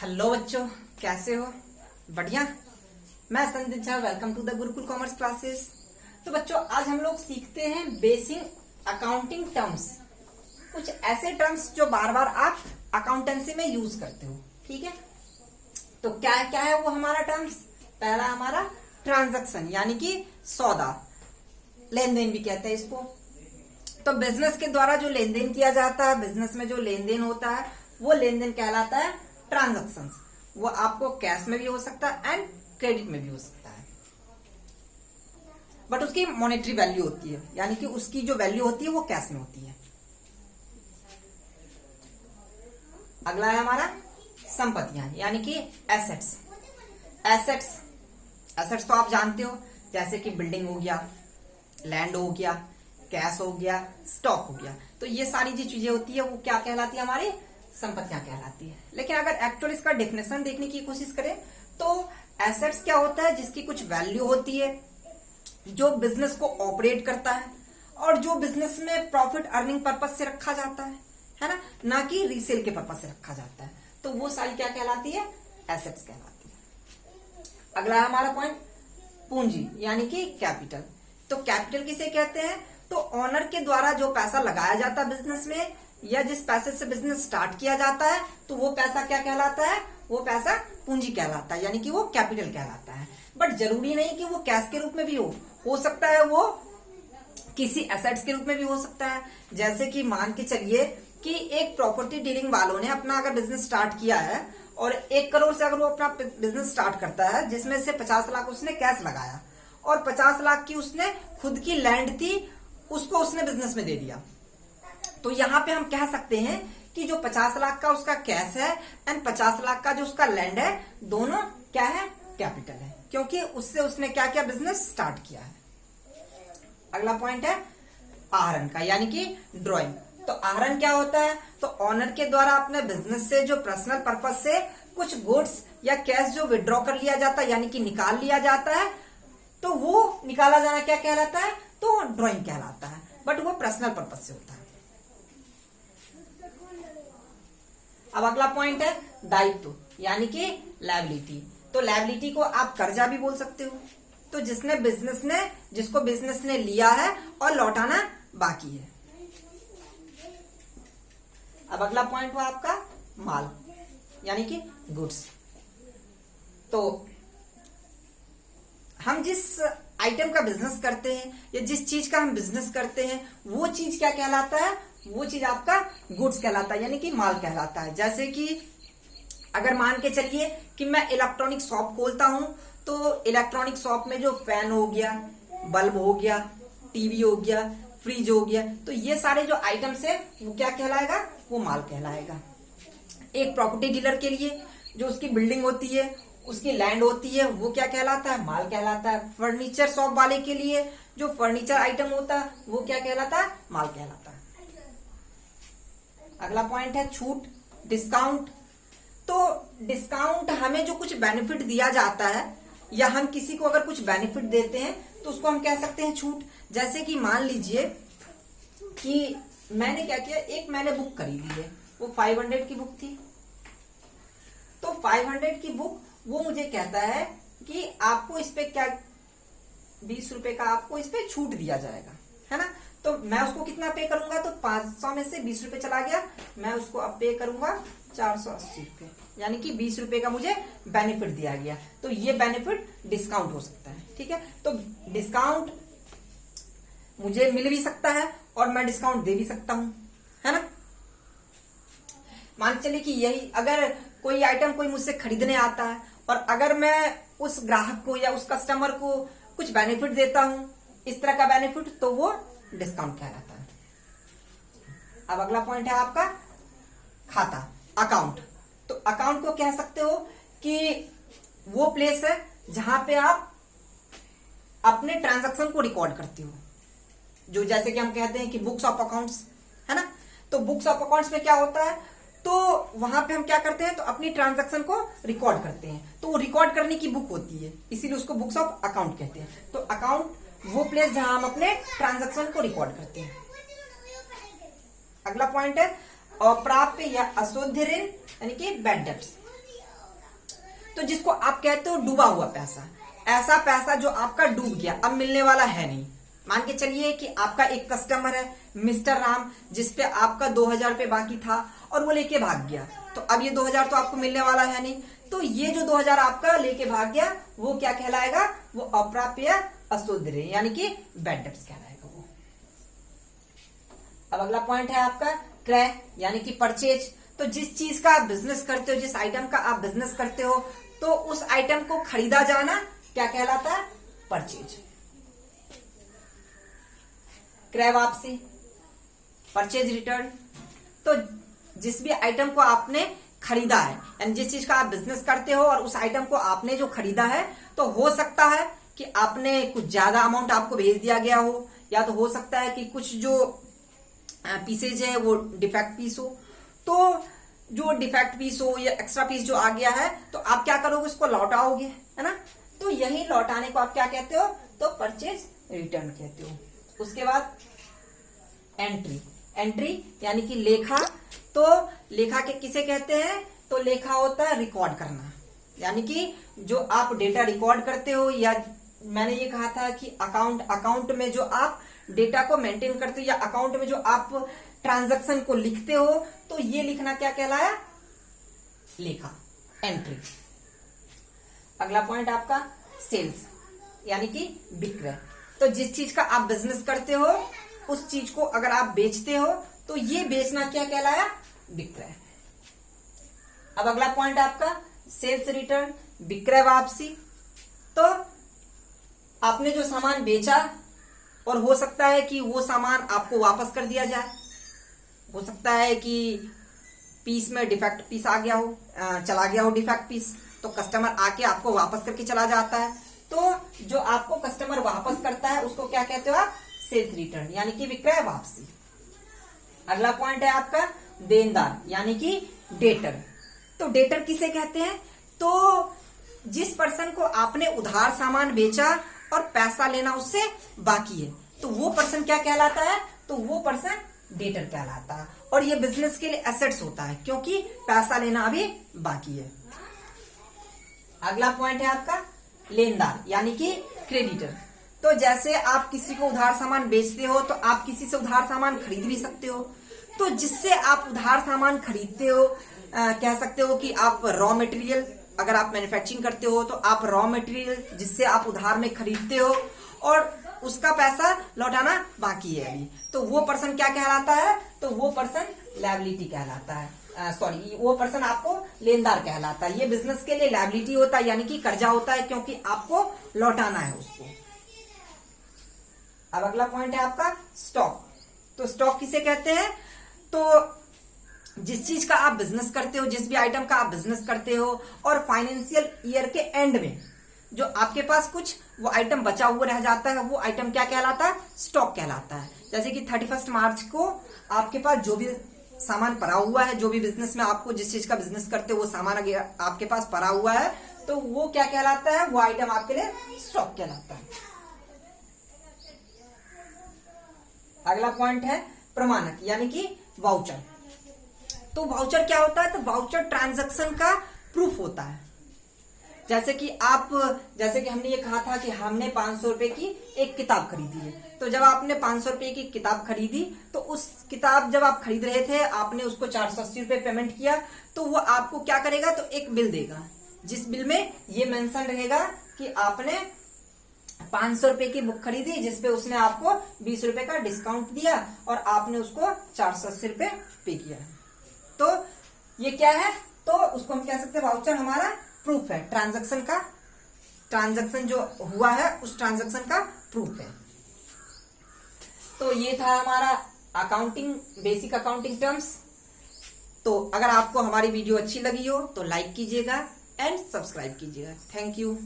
Hello बच्चों, कैसे हो? बढ़िया। मैं Sandeep Jha, welcome to the Gurukul commerce classes. तो बच्चों, आज हम लोग सीखते हैं बेसिक अकाउंटिंग टर्म्स, कुछ ऐसे टर्म्स जो बार बार आप अकाउंटेंसी में यूज करते हो। ठीक है, तो क्या क्या है वो हमारा टर्म्स? पहला हमारा ट्रांजैक्शन, यानी कि सौदा, लेन देन भी कहते हैं इसको। तो बिजनेस के द्वारा जो लेन देन किया जाता है, बिजनेस में जो लेन देन होता है वो लेन देन कहलाता है ट्रांजैक्शंस। वो आपको कैश में भी हो सकता है एंड क्रेडिट में भी हो सकता है, बट उसकी मॉनेटरी वैल्यू होती है, यानी कि उसकी जो वैल्यू होती है वो कैश में होती है। अगला है हमारा संपत्तियां, यानी कि एसेट्स। एसेट्स एसेट्स तो आप जानते हो, जैसे कि बिल्डिंग हो गया, लैंड हो गया, कैश हो गया, स्टॉक हो गया। तो ये सारी जो चीजें होती है वो क्या कहलाती है? हमारी संपत्तियां कहलाती है। लेकिन अगर एक्चुअली इसका डेफिनेशन देखने की कोशिश करें तो एसेट्स क्या होता है? जिसकी कुछ वैल्यू होती है, जो बिजनेस को ऑपरेट करता है और जो बिजनेस में प्रॉफिट अर्निंग पर्पज से रखा जाता है ना कि रीसेल के पर्पज से रखा जाता है। तो वो सारी क्या कहलाती है? एसेट्स कहलाती है। अगला है हमारा पॉइंट पूंजी, यानी कि कैपिटल। तो कैपिटल किसे कहते हैं? तो ऑनर के द्वारा जो पैसा लगाया जाता है बिजनेस में, या जिस पैसे से बिजनेस स्टार्ट किया जाता है, तो वो पैसा क्या कहलाता है? वो पैसा पूंजी कहलाता है, यानी कि वो कैपिटल कहलाता है। बट जरूरी नहीं कि वो कैश के रूप में भी हो सकता है वो किसी एसेट्स के रूप में भी हो सकता है। जैसे कि मान के चलिए कि एक प्रॉपर्टी डीलिंग वालों ने अपना अगर बिजनेस स्टार्ट किया है और 1 करोड़ से अगर वो अपना बिजनेस स्टार्ट करता है, जिसमें से 50 लाख उसने कैश लगाया और 50 लाख की उसने खुद की लैंड थी, उसको उसने बिजनेस में दे दिया। तो यहां पे हम कह सकते हैं कि जो 50 लाख का उसका कैश है एंड 50 लाख का जो उसका लैंड है, दोनों क्या है? कैपिटल है, क्योंकि उससे उसने क्या किया? बिजनेस स्टार्ट किया है। अगला पॉइंट है आहरण का, यानी कि ड्रॉइंग। तो आहरण क्या होता है? तो ऑनर के द्वारा अपने बिजनेस से जो पर्सनल पर्पज से कुछ गुड्स या कैश जो विड्रॉ कर लिया जाता है, यानी कि निकाल लिया जाता है, तो वो निकाला जाना क्या कहलाता है? तो ड्रॉइंग कहलाता है, बट वो पर्सनल पर्पज से होता है। अब अगला पॉइंट है दायित्व, यानी कि लायबिलिटी। तो लायबिलिटी को आप कर्जा भी बोल सकते हो, तो जिसको बिजनेस ने लिया है और लौटाना बाकी है। अब अगला पॉइंट हुआ आपका माल, यानी कि गुड्स। तो हम जिस आइटम का बिजनेस करते हैं या जिस चीज का हम बिजनेस करते हैं, वो चीज क्या कहलाता है? वो चीज आपका गुड्स कहलाता है, यानी कि माल कहलाता है। जैसे कि अगर मान के चलिए कि मैं इलेक्ट्रॉनिक शॉप खोलता हूं, तो इलेक्ट्रॉनिक शॉप में जो फैन हो गया, बल्ब हो गया, टीवी हो गया, फ्रिज हो गया, तो ये सारे जो आइटम्स है वो क्या कहलाएगा? वो माल कहलाएगा। एक प्रॉपर्टी डीलर के लिए जो उसकी बिल्डिंग होती है, उसकी लैंड होती है, वो क्या कहलाता है? माल कहलाता है। फर्नीचर शॉप वाले के लिए जो फर्नीचर आइटम होता है वो क्या कहलाता है? माल कहलाता है। अगला पॉइंट है छूट, डिस्काउंट। तो डिस्काउंट हमें जो कुछ बेनिफिट दिया जाता है, या हम किसी को अगर कुछ बेनिफिट देते हैं तो उसको हम कह सकते हैं छूट। जैसे कि मान लीजिए कि मैंने क्या किया, एक मैंने बुक खरीदी है, वो 500 की बुक थी। तो 500 की बुक वो मुझे कहता है कि आपको इस पे क्या 20 रुपए का आपको इस पे छूट दिया जाएगा, है ना। तो मैं उसको कितना पे करूंगा? तो 500 में से 20 रुपए चला गया, मैं उसको अब पे करूंगा 480 रुपए, यानी कि 20 रुपए का मुझे बेनिफिट दिया गया। तो ये बेनिफिट डिस्काउंट हो सकता है। ठीक है, तो डिस्काउंट मुझे मिल भी सकता है और मैं डिस्काउंट दे भी सकता हूं, है ना। मान चलिए कि यही अगर कोई आइटम कोई मुझसे खरीदने आता है और अगर मैं उस ग्राहक को या उस कस्टमर को कुछ बेनिफिट देता हूं, इस तरह का बेनिफिट, तो वो डिस्काउंट कहलाता है। अब अगला पॉइंट है आपका खाता, अकाउंट। तो अकाउंट को कह सकते हो कि वो प्लेस है जहां पे आप अपने ट्रांजैक्शन को रिकॉर्ड करते हो, जो जैसे कि हम कहते हैं कि बुक्स ऑफ अकाउंट्स, है ना। तो बुक्स ऑफ अकाउंट्स में क्या होता है? तो वहां पे हम क्या करते हैं? तो अपनी ट्रांजैक्शन को रिकॉर्ड करते हैं, तो वो रिकॉर्ड करने की बुक होती है, इसीलिए उसको बुक्स ऑफ अकाउंट कहते हैं। तो अकाउंट वो प्लेस जहां हम अपने ट्रांजैक्शन को रिकॉर्ड करते हैं। अगला पॉइंट है अप्राप्य या अशुद्ध ऋण, यानी कि बैड डेब्ट्स। तो जिसको आप कहते हो डूबा हुआ पैसा, ऐसा पैसा जो आपका डूब गया, अब मिलने वाला है नहीं। मान के चलिए कि आपका एक कस्टमर है मिस्टर राम, जिसपे आपका 2000 रुपये बाकी था और वो लेके भाग गया, तो अब ये 2000 तो आपको मिलने वाला है नहीं, तो ये जो 2000 आपका लेके भाग गया वो क्या कहलाएगा, वो अप्राप्य अशुद्ध ऋण यानी कि बैड डेब्ट्स कहलाएगा वो। अब अगला पॉइंट है आपका क्रय यानी कि परचेज। तो जिस चीज का आप बिजनेस करते हो, जिस आइटम का आप बिजनेस करते हो, तो उस आइटम को खरीदा जाना क्या कहलाता है, परचेज। क्रय वापसी, परचेज रिटर्न। तो जिस भी आइटम को आपने खरीदा है, यानी जिस चीज का आप बिजनेस करते हो और उस आइटम को आपने जो खरीदा है, तो हो सकता है कि आपने कुछ ज्यादा अमाउंट आपको भेज दिया गया हो, या तो हो सकता है कि कुछ जो पीसेज है वो डिफेक्ट पीस हो, तो जो डिफेक्ट पीस हो या एक्स्ट्रा पीस जो आ गया है, तो आप क्या करोगे, उसको लौटाओगे, है ना। तो यही लौटाने को आप क्या कहते हो, तो परचेज रिटर्न कहते हो। उसके बाद एंट्री, एंट्री यानी कि लेखा। तो लेखा के किसे कहते हैं, तो लेखा होता है रिकॉर्ड करना, यानी कि जो आप डेटा रिकॉर्ड करते हो, या मैंने ये कहा था कि अकाउंट में जो आप डेटा को मेंटेन करते हो, या अकाउंट में जो आप ट्रांजैक्शन को लिखते हो, तो ये लिखना क्या कहलाया, लेखा, एंट्री। अगला पॉइंट आपका सेल्स यानी कि विक्रय। तो जिस चीज का आप बिजनेस करते हो, उस चीज को अगर आप बेचते हो, तो ये बेचना क्या कहलाया, विक्रय। अब अगला पॉइंट आपका सेल्स रिटर्न, विक्रय वापसी। तो आपने जो सामान बेचा, और हो सकता है कि वो सामान आपको वापस कर दिया जाए, हो सकता है कि पीस में डिफेक्ट पीस आ गया हो, चला गया हो डिफेक्ट पीस, तो कस्टमर आके आपको वापस करके चला जाता है। तो जो आपको कस्टमर वापस करता है उसको क्या कहते हो आप, सेल्स रिटर्न यानी कि विक्रय वापसी। अगला पॉइंट है आपका देनदार यानी कि डेटर। तो डेटर किसे कहते हैं, तो जिस पर्सन को आपने उधार सामान बेचा और पैसा लेना उससे बाकी है, तो वो पर्सन क्या कहलाता है, तो वो पर्सन डेटर कहलाता है। और ये बिजनेस के लिए एसेट्स होता है, क्योंकि पैसा लेना अभी बाकी है। अगला पॉइंट है आपका लेनदार यानी कि क्रेडिटर। तो जैसे आप किसी को उधार सामान बेचते हो, तो आप किसी से उधार सामान खरीद भी सकते हो। तो जिससे आप उधार सामान खरीदते हो, कह सकते हो कि आप रॉ मटेरियल, अगर आप मैन्युफैक्चरिंग करते हो, तो आप रॉ मटेरियल जिससे आप उधार में खरीदते हो और उसका पैसा लौटाना बाकी है अभी, तो वो पर्सन क्या कहलाता है, तो वो पर्सन लायबिलिटी कहलाता है, वो पर्सन आपको लेनदार कहलाता है। ये बिजनेस के लिए लायबिलिटी होता है, यानी कि कर्जा होता है, क्योंकि आपको लौटाना है उसको। अब अगला पॉइंट है आपका स्टॉक। तो स्टॉक किसे कहते हैं, तो जिस चीज का आप बिजनेस करते हो, जिस भी आइटम का आप बिजनेस करते हो, और फाइनेंशियल ईयर के एंड में जो आपके पास कुछ वो आइटम बचा हुआ रह जाता है, वो आइटम क्या कहलाता है, स्टॉक कहलाता है। जैसे कि 31 मार्च को आपके पास जो भी सामान पड़ा हुआ है, जो भी बिजनेस में आपको जिस चीज का बिजनेस करते हो वो सामान आपके पास पड़ा हुआ है, तो वो क्या कहलाता है, वो आइटम आपके लिए स्टॉक कहलाता है। अगला पॉइंट है प्रमाणक यानी कि वाउचर। तो वाउचर क्या होता है, तो वाउचर ट्रांजैक्शन का प्रूफ होता है। जैसे कि हमने ये कहा था कि हमने 500 रुपए की एक किताब खरीदी है, तो जब आपने 500 रुपए की किताब खरीदी, तो उस किताब जब आप खरीद रहे थे, आपने उसको 480 रुपए पेमेंट किया, तो वो आपको क्या करेगा, तो एक बिल देगा, जिस बिल में ये मेंशन रहेगा कि आपने 500 रुपए की बुक खरीदी, जिसपे उसने आपको 20 रुपए का डिस्काउंट दिया और आपने उसको 480 रुपए पे किया। तो ये क्या है, तो उसको हम कह सकते हैं वाउचर हमारा प्रूफ है ट्रांजैक्शन का, ट्रांजैक्शन जो हुआ है उस ट्रांजैक्शन का प्रूफ है। तो ये था हमारा अकाउंटिंग, बेसिक अकाउंटिंग टर्म्स। तो अगर आपको हमारी वीडियो अच्छी लगी हो तो लाइक कीजिएगा एंड सब्सक्राइब कीजिएगा। Thank you.